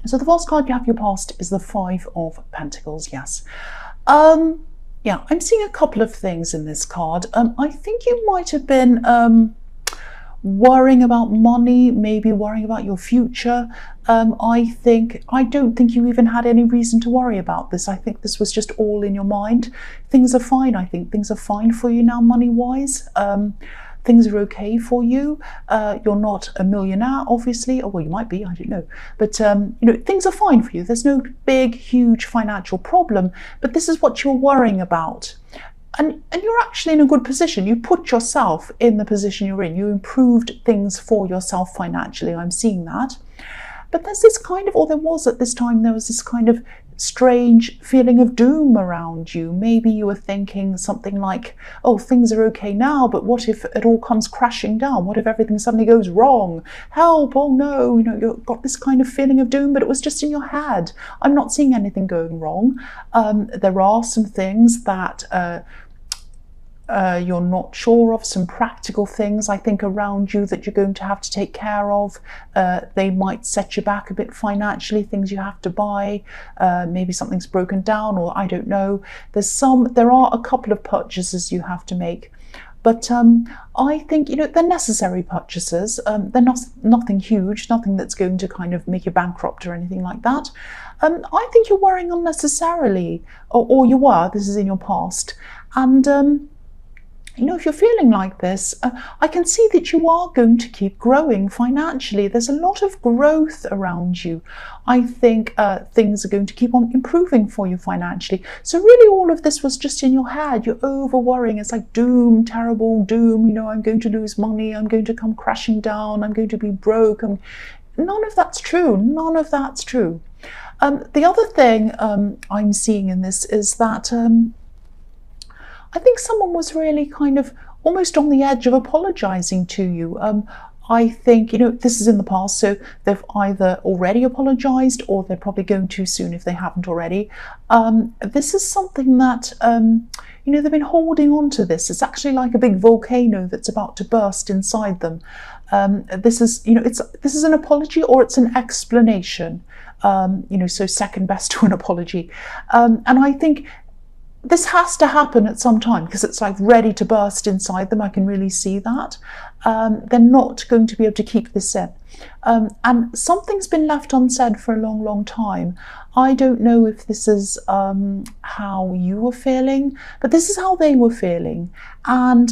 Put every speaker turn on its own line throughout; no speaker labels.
So the first card you have your past is the Five of Pentacles, yes. Yeah, I'm seeing a couple of things in this card. I think you might have been worrying about money, maybe worrying about your future. I don't think you even had any reason to worry about this. I think this was just all in your mind. Things are fine. I think things are fine for you now, money-wise. Things are okay for you. You're not a millionaire, obviously. Or well, you might be, I don't know. But you know, things are fine for you. There's no big, huge financial problem. But this is what you're worrying about. And you're actually in a good position. You put yourself in the position you're in. You improved things for yourself financially. I'm seeing that. But there's this kind of, or there was at this time, there was this kind of strange feeling of doom around you. Maybe you were thinking something like, oh, things are okay now, but what if it all comes crashing down? What if everything suddenly goes wrong? Help, oh no, you know, you've got this kind of feeling of doom, but it was just in your head. I'm not seeing anything going wrong. There are some things that you're not sure of, some practical things I think around you that you're going to have to take care of. They might set you back a bit financially, things you have to buy, maybe something's broken down, or I don't know. There are a couple of purchases you have to make. But I think, you know, they're necessary purchases. They're nothing huge, nothing that's going to kind of make you bankrupt or anything like that. I think you're worrying unnecessarily, or you were. This is in your past. And you know, if you're feeling like this, I can see that you are going to keep growing financially. There's a lot of growth around you. I think things are going to keep on improving for you financially. So really all of this was just in your head. You're over worrying. It's like doom, terrible doom. You know, I'm going to lose money. I'm going to come crashing down. I'm going to be broke. None of that's true. None of that's true. The other thing I'm seeing in this is that I think someone was really kind of almost on the edge of apologizing to you. I think, you know, this is in the past, so they've either already apologized or they're probably going to soon if they haven't already. This is something that, you know, they've been holding on to this. It's actually like a big volcano that's about to burst inside them. This is, you know, this is an apology or it's an explanation, you know, so second best to an apology. And I think this has to happen at some time because it's like ready to burst inside them. I can really see that. They're not going to be able to keep this in. And something's been left unsaid for a long, long time. I don't know if this is how you were feeling, but this is how they were feeling. And,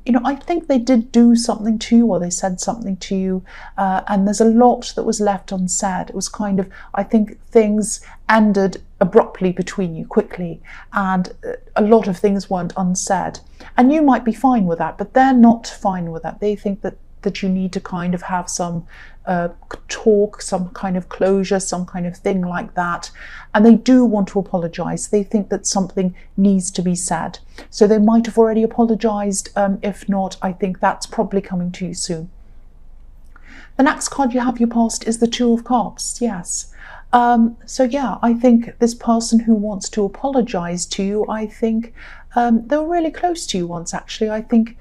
you know, I think they did do something to you or they said something to you. And there's a lot that was left unsaid. It was kind of, I think things ended abruptly between you quickly. And a lot of things weren't unsaid. And you might be fine with that, but they're not fine with that. They think that you need to kind of have some talk, some kind of closure, some kind of thing like that. And they do want to apologize. They think that something needs to be said. So they might have already apologized. If not, I think that's probably coming to you soon. The next card you have your past is the Two of Cups. Yes. So yeah, I think this person who wants to apologize to you, I think they were really close to you once, actually. I think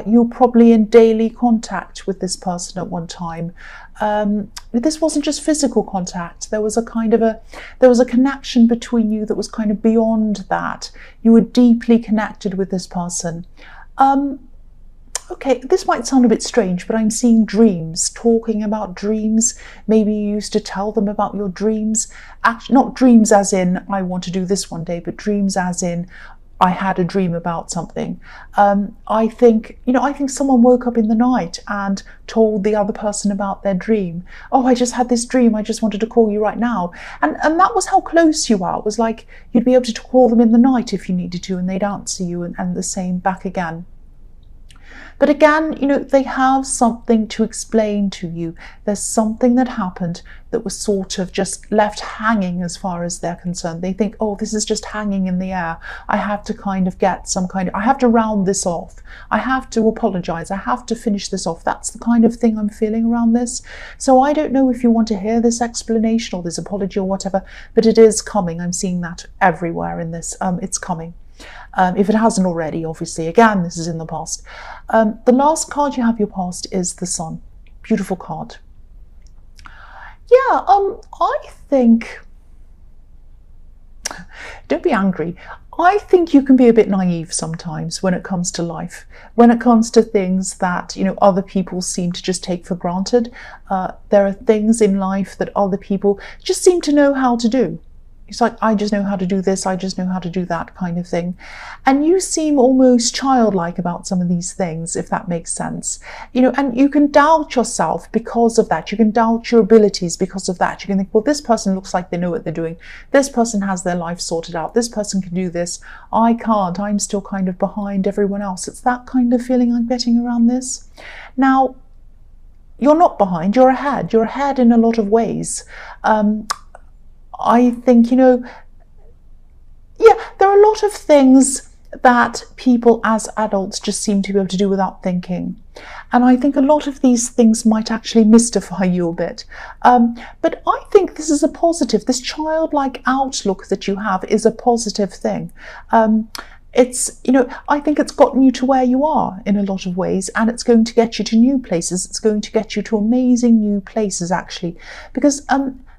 you're probably in daily contact with this person at one time. This wasn't just physical contact. There was a kind of there was a connection between you that was kind of beyond that. You were deeply connected with this person. Okay, this might sound a bit strange, but I'm seeing dreams, talking about dreams. Maybe you used to tell them about your dreams. Actually, not dreams as in, I want to do this one day, but dreams as in, I had a dream about something. I think someone woke up in the night and told the other person about their dream. Oh, I just had this dream. I just wanted to call you right now. And that was how close you are. It was like you'd be able to call them in the night if you needed to, and they'd answer you, and the same back again. But again, you know, they have something to explain to you. There's something that happened that was sort of just left hanging as far as they're concerned. They think, oh, this is just hanging in the air. I have to kind of get I have to round this off. I have to apologize. I have to finish this off. That's the kind of thing I'm feeling around this. So I don't know if you want to hear this explanation or this apology or whatever, but it is coming. I'm seeing that everywhere in this. It's coming. If it hasn't already, obviously, again, this is in the past. The last card you have your past is the Sun. Beautiful card. Yeah, I think, don't be angry. I think you can be a bit naive sometimes when it comes to life, when it comes to things that, other people seem to just take for granted. There are things in life that other people just seem to know how to do. It's like, I just know how to do this, I just know how to do that kind of thing. And you seem almost childlike about some of these things, if that makes sense. And you can doubt yourself because of that. You can doubt your abilities because of that. You can think, well, this person looks like they know what they're doing. This person has their life sorted out. This person can do this. I can't. I'm still kind of behind everyone else. It's that kind of feeling I'm getting around this. Now, you're not behind, you're ahead. You're ahead in a lot of ways. I think, there are a lot of things that people as adults just seem to be able to do without thinking. And I think a lot of these things might actually mystify you a bit. But I think this is a positive. This childlike outlook that you have is a positive thing. It's, I think it's gotten you to where you are in a lot of ways, and it's going to get you to new places. It's going to get you to amazing new places, actually, because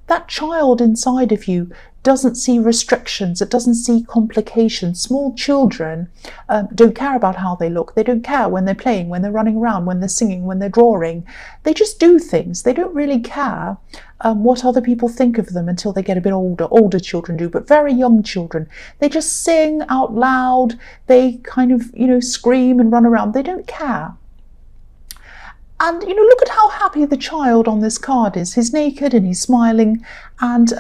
that child inside of you doesn't see restrictions, it doesn't see complications. Small children don't care about how they look. They don't care when they're playing, when they're running around, when they're singing, when they're drawing. They just do things. They don't really care what other people think of them until they get a bit older. Older children do, but very young children, they just sing out loud. They kind of, scream and run around. They don't care. And, look at how happy the child on this card is. He's naked and he's smiling. And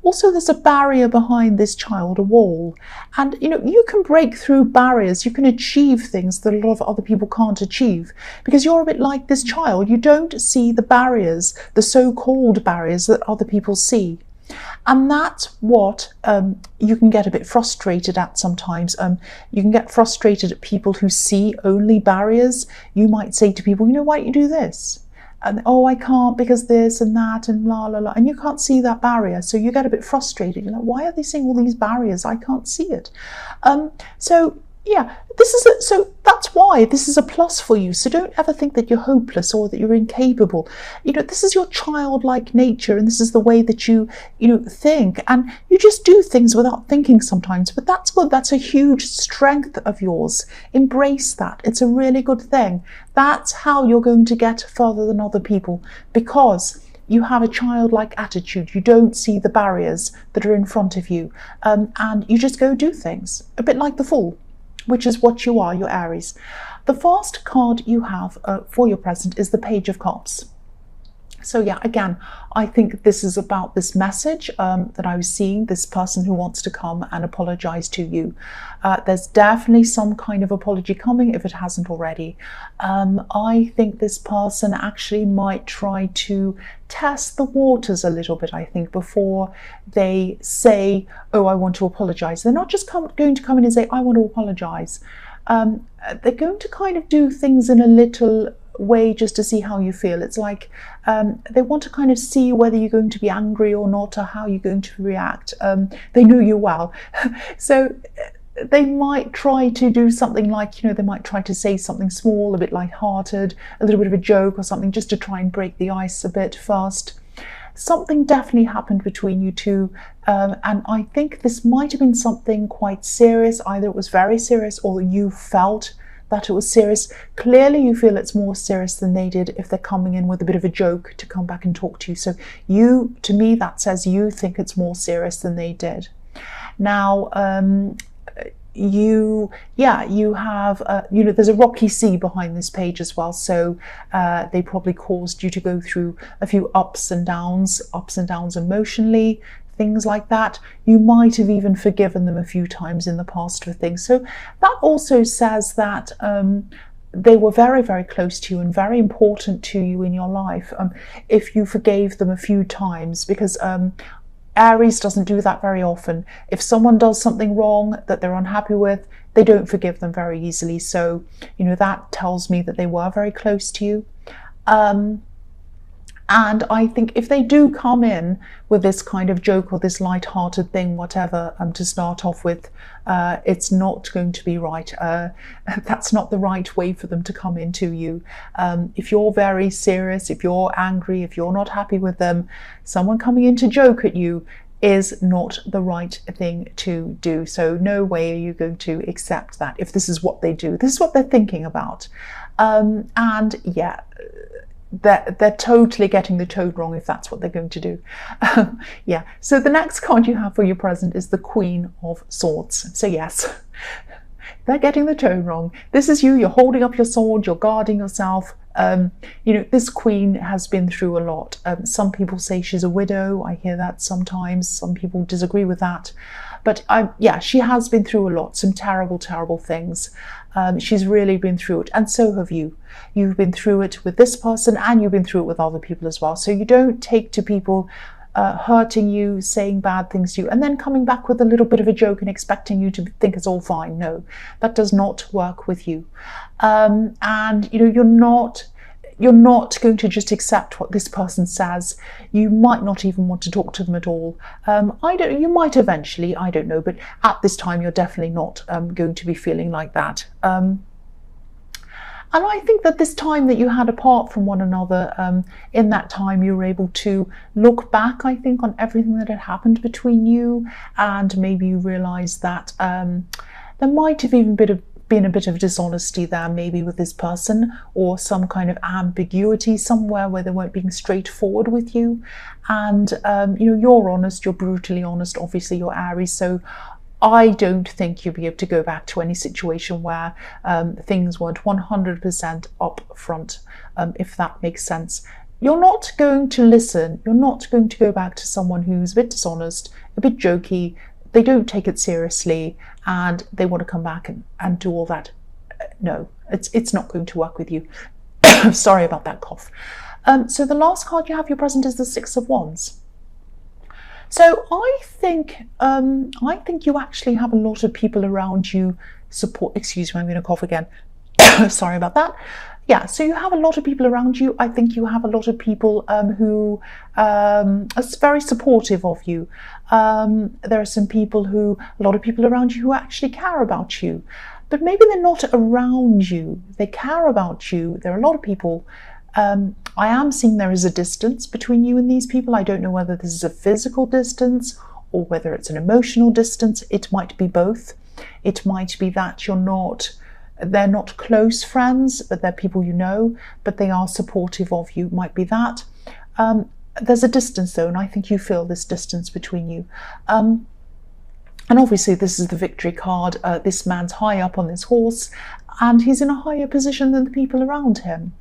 also there's a barrier behind this child, a wall. And, you can break through barriers. You can achieve things that a lot of other people can't achieve. Because you're a bit like this child. You don't see the barriers, the so-called barriers that other people see. And that's what you can get a bit frustrated at sometimes. You can get frustrated at people who see only barriers. You might say to people, why don't you do this? And, oh, I can't because this and that and la, la, la. And you can't see that barrier. So you get a bit frustrated. You're like, why are they seeing all these barriers? I can't see it. Yeah, so that's why this is a plus for you. So don't ever think that you're hopeless or that you're incapable. This is your childlike nature, and this is the way that you think, and you just do things without thinking sometimes. But that's good. That's a huge strength of yours. Embrace that. It's a really good thing. That's how you're going to get further than other people, because you have a childlike attitude. You don't see the barriers that are in front of you, and you just go do things. A bit like the Fool, which is what you are, your Aries. The first card you have for your present is the Page of Cups. So yeah, again, I think this is about this message that I was seeing, this person who wants to come and apologize to you. There's definitely some kind of apology coming if it hasn't already. I think this person actually might try to test the waters a little bit, I think, before they say, oh, I want to apologize. They're not just going to come in and say, I want to apologize. They're going to kind of do things in a little way just to see how you feel. It's like they want to kind of see whether you're going to be angry or not, or how you're going to react. They know you well. So they might try to do something like, they might try to say something small, a bit light-hearted, a little bit of a joke or something, just to try and break the ice a bit first. Something definitely happened between you two, and I think this might have been something quite serious. Either it was very serious or you felt that it was serious. Clearly you feel it's more serious than they did if they're coming in with a bit of a joke to come back and talk to you. So to me, that says you think it's more serious than they did. Now, you have, there's a rocky sea behind this page as well. So they probably caused you to go through a few ups and downs emotionally, things like that. You might have even forgiven them a few times in the past for things. So that also says that they were very, very close to you and very important to you in your life, if you forgave them a few times, because Aries doesn't do that very often. If someone does something wrong that they're unhappy with, they don't forgive them very easily. So, that tells me that they were very close to you. And I think if they do come in with this kind of joke or this light-hearted thing, whatever, to start off with, it's not going to be right. That's not the right way for them to come into you. If you're very serious, if you're angry, if you're not happy with them, someone coming in to joke at you is not the right thing to do. So no way are you going to accept that if this is what they do. This is what they're thinking about. And yeah, they're totally getting the tone wrong if that's what they're going to do. Yeah, so the next card you have for your present is the Queen of Swords. So yes, they're getting the tone wrong. This is you, you're holding up your sword, you're guarding yourself. You know, this queen has been through a lot. Some people say she's a widow. I hear that sometimes. Some people disagree with that. But yeah, she has been through a lot, some terrible, terrible things. She's really been through it, and so have you. You've been through it with this person, and you've been through it with other people as well. So you don't take to people hurting you, saying bad things to you, and then coming back with a little bit of a joke and expecting you to think it's all fine. No, that does not work with you. And you know, you're not going to just accept what this person says. You might not even want to talk to them at all. You might eventually, I don't know, but at this time you're definitely not going to be feeling like that. And I think that this time that you had apart from one another, in that time you were able to look back, I think, on everything that had happened between you, and maybe you realised that there might have even been a bit of dishonesty there, maybe with this person, or some kind of ambiguity somewhere where they weren't being straightforward with you. And you know, you're honest, you're brutally honest, obviously you're Aries, so I don't think you'll be able to go back to any situation where things weren't 100% up front, if that makes sense. You're not going to listen, you're not going to go back to someone who's a bit dishonest, a bit jokey, they don't take it seriously, and they want to come back and do all that. No, it's not going to work with you. Sorry about that cough. So the last card you have your present is the Six of Wands. So I think you actually have a lot of people around you support. Excuse me, I'm going to cough again. Sorry about that. Yeah, so you have a lot of people around you. I think you have a lot of people who are very supportive of you. There are some people a lot of people around you who actually care about you, but maybe they're not around you. They care about you. There are a lot of people. I am seeing there is a distance between you and these people. I don't know whether this is a physical distance or whether it's an emotional distance. It might be both. It might be that they're not close friends, but they're people you know, but they are supportive of you. Might be that. There's a distance though, and I think you feel this distance between you. And obviously this is the Victory card. This man's high up on this horse, and he's in a higher position than the people around him.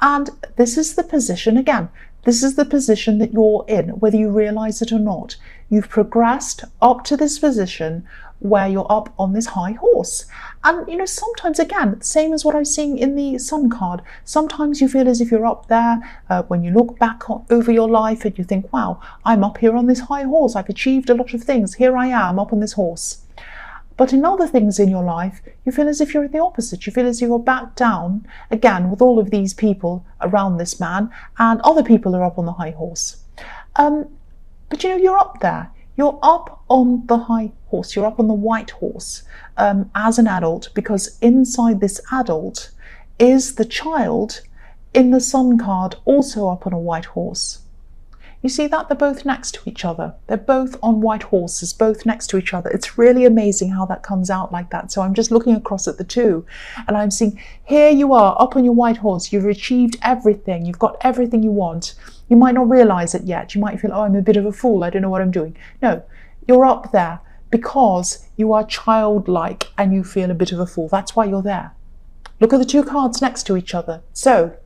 And this is the position, again, this is the position that you're in, whether you realize it or not. You've progressed up to this position where you're up on this high horse. And, you know, sometimes, again, same as what I'm seeing in the Sun card, sometimes you feel as if you're up there when you look back over your life and you think, wow, I'm up here on this high horse. I've achieved a lot of things. Here I am up on this horse. But in other things in your life, you feel as if you're the opposite. You feel as if you're back down, again, with all of these people around this man, and other people are up on the high horse. But you know, you're up there. You're up on the high horse. You're up on the white horse as an adult, because inside this adult is the child in the Sun card, also up on a white horse. You see that? They're both next to each other. They're both on white horses, both next to each other. It's really amazing how that comes out like that. So I'm just looking across at the two, and I'm seeing, here you are up on your white horse. You've achieved everything. You've got everything you want. You might not realize it yet. You might feel, oh, I'm a bit of a fool. I don't know what I'm doing. No, you're up there because you are childlike and you feel a bit of a fool. That's why you're there. Look at the two cards next to each other. So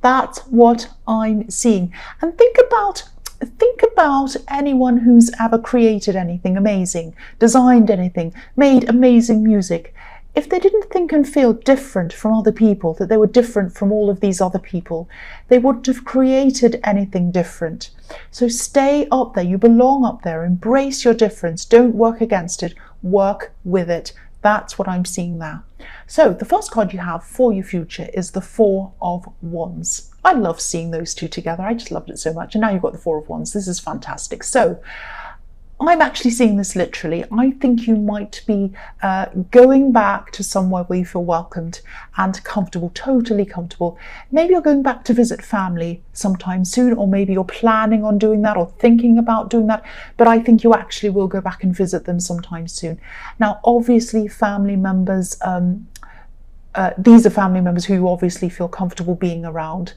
that's what I'm seeing. And think about anyone who's ever created anything amazing, designed anything, made amazing music. If they didn't think and feel different from other people, that they were different from all of these other people, they wouldn't have created anything different. So stay up there. You belong up there. Embrace your difference. Don't work against it. Work with it. That's what I'm seeing there. So the first card you have for your future is the Four of Wands. I love seeing those two together. I just loved it so much. And now you've got the Four of Wands. This is fantastic. So I'm actually seeing this literally. I think you might be going back to somewhere where you feel welcomed and comfortable, totally comfortable. Maybe you're going back to visit family sometime soon, or maybe you're planning on doing that or thinking about doing that. But I think you actually will go back and visit them sometime soon. Now, obviously, family members, these are family members who you obviously feel comfortable being around.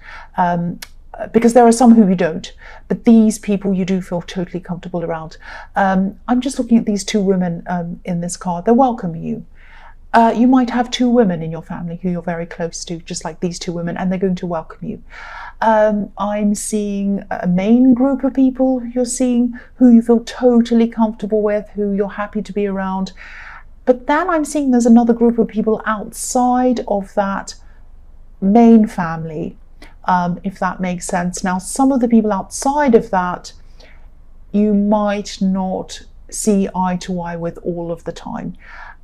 Because there are some who you don't, but these people you do feel totally comfortable around. I'm just looking at these two women in this card. They're welcoming you. You might have two women in your family who you're very close to, just like these two women, and they're going to welcome you. I'm seeing a main group of people you're seeing who you feel totally comfortable with, who you're happy to be around. But then I'm seeing there's another group of people outside of that main family, if that makes sense. Now, some of the people outside of that you might not see eye to eye with all of the time.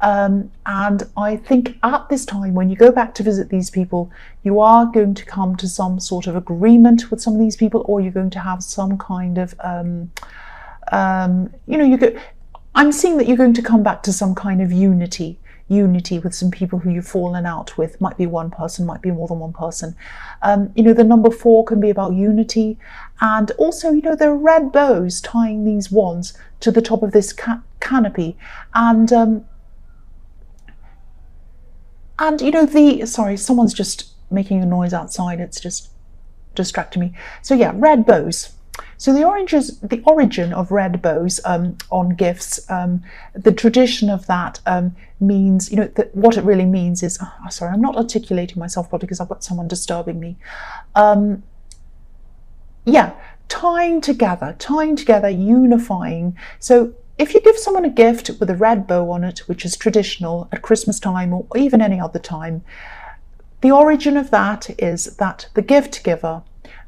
And I think at this time, when you go back to visit these people, you are going to come to some sort of agreement with some of these people, or you're going to have some kind of, I'm seeing that you're going to come back to some kind of unity with some people who you've fallen out with. Might be one person, might be more than one person. The number 4 can be about unity. And also, there are red bows tying these wands to the top of this canopy. And sorry, someone's just making a noise outside. It's just distracting me. So yeah, red bows. So the origin of red bows on gifts, the tradition of that means, what it really means is, sorry, I'm not articulating myself properly because I've got someone disturbing me. Tying together, unifying. So if you give someone a gift with a red bow on it, which is traditional at Christmas time or even any other time, the origin of that is that the gift giver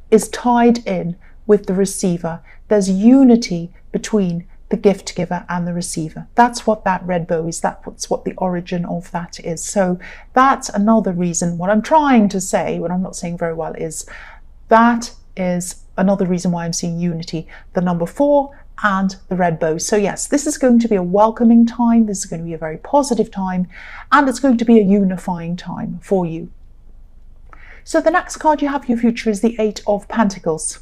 is tied in with the receiver. There's unity between the gift giver and the receiver. That's what that red bow is. That's what the origin of that is. So that's another reason. What I'm trying to say, what I'm not saying very well, is that is another reason why I'm seeing unity, the number 4 and the red bow. So yes, this is going to be a welcoming time. This is going to be a very positive time, and it's going to be a unifying time for you. So the next card you have for your future is the 8 of Pentacles.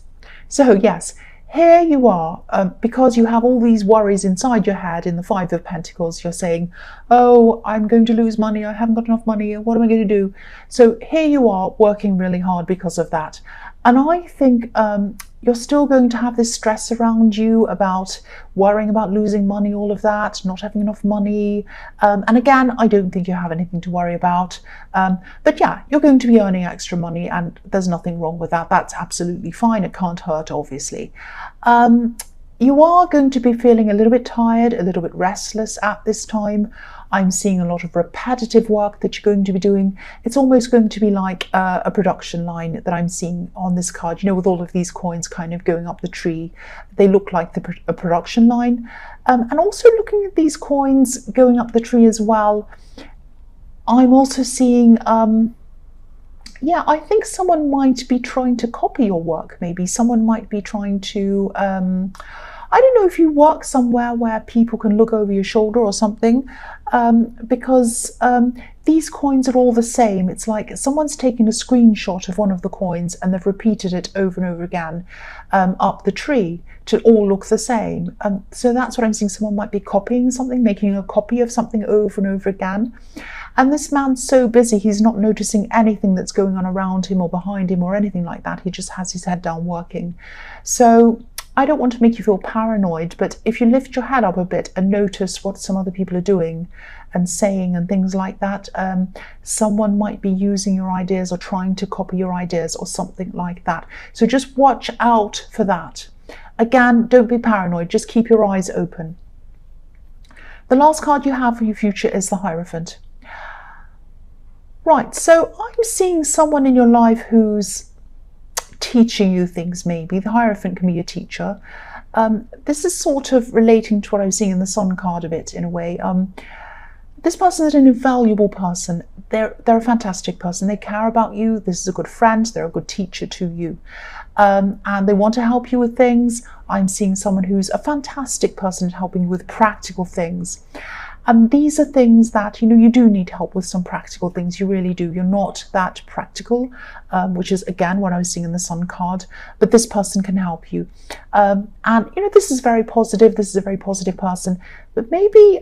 So yes, here you are, because you have all these worries inside your head in the 5 of Pentacles. You're saying, oh, I'm going to lose money. I haven't got enough money. What am I going to do? So here you are working really hard because of that. And I think you're still going to have this stress around you about worrying about losing money, all of that, not having enough money. And again, I don't think you have anything to worry about. But yeah, you're going to be earning extra money, and there's nothing wrong with that. That's absolutely fine. It can't hurt, obviously. You are going to be feeling a little bit tired, a little bit restless at this time. I'm seeing a lot of repetitive work that you're going to be doing. It's almost going to be like a production line that I'm seeing on this card, with all of these coins kind of going up the tree. They look like a production line. And also looking at these coins going up the tree as well, I'm also seeing, I think someone might be trying to copy your work. Maybe someone might be trying to, I don't know if you work somewhere where people can look over your shoulder or something, because these coins are all the same. It's like someone's taken a screenshot of one of the coins and they've repeated it over and over again up the tree to all look the same. So that's what I'm seeing. Someone might be copying something, making a copy of something over and over again. And this man's so busy, he's not noticing anything that's going on around him or behind him or anything like that. He just has his head down working. So I don't want to make you feel paranoid, but if you lift your head up a bit and notice what some other people are doing and saying and things like that, someone might be using your ideas or trying to copy your ideas or something like that. So just watch out for that. Again, don't be paranoid, just keep your eyes open. The last card you have for your future is the Hierophant. Right, so I'm seeing someone in your life who's teaching you things, maybe. The Hierophant can be a teacher. This is sort of relating to what I was seeing in the Sun card a bit, in a way. This person is an invaluable person. They're a fantastic person. They care about you. This is a good friend. They're a good teacher to you. And they want to help you with things. I'm seeing someone who's a fantastic person at helping you with practical things. And these are things that, you do need help with some practical things. You really do. You're not that practical, which is, again, what I was seeing in the Sun card. But this person can help you. And, this is very positive. This is a very positive person. But maybe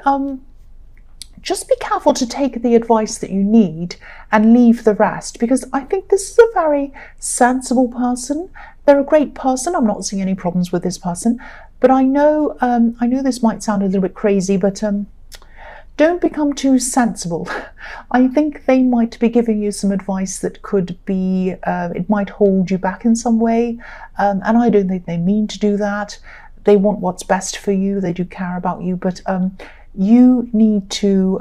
just be careful to take the advice that you need and leave the rest, because I think this is a very sensible person. They're a great person. I'm not seeing any problems with this person. But I know this might sound a little bit crazy, but don't become too sensible. I think they might be giving you some advice that could be, it might hold you back in some way. And I don't think they mean to do that. They want what's best for you. They do care about you. But you need to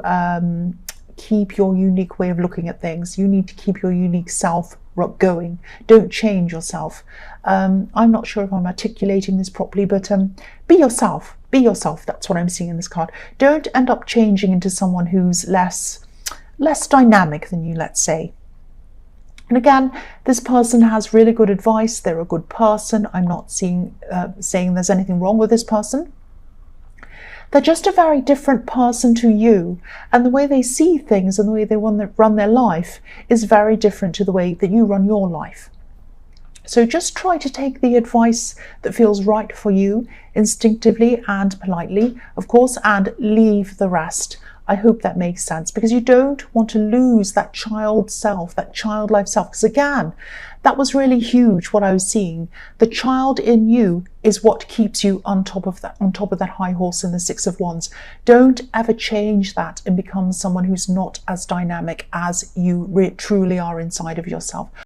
keep your unique way of looking at things. You need to keep your unique self going. Don't change yourself. I'm not sure if I'm articulating this properly, but be yourself. Be yourself. That's what I'm seeing in this card. Don't end up changing into someone who's less dynamic than you, let's say. And again, this person has really good advice. They're a good person. I'm not saying there's anything wrong with this person. They're just a very different person to you, and the way they see things and the way they want to run their life is very different to the way that you run your life. So just try to take the advice that feels right for you, instinctively and politely, of course, and leave the rest. I hope that makes sense, because you don't want to lose that child self, that childlike self. Because again, that was really huge, what I was seeing. The child in you is what keeps you on top of that high horse in the Six of Wands. Don't ever change that and become someone who's not as dynamic as you truly are inside of yourself.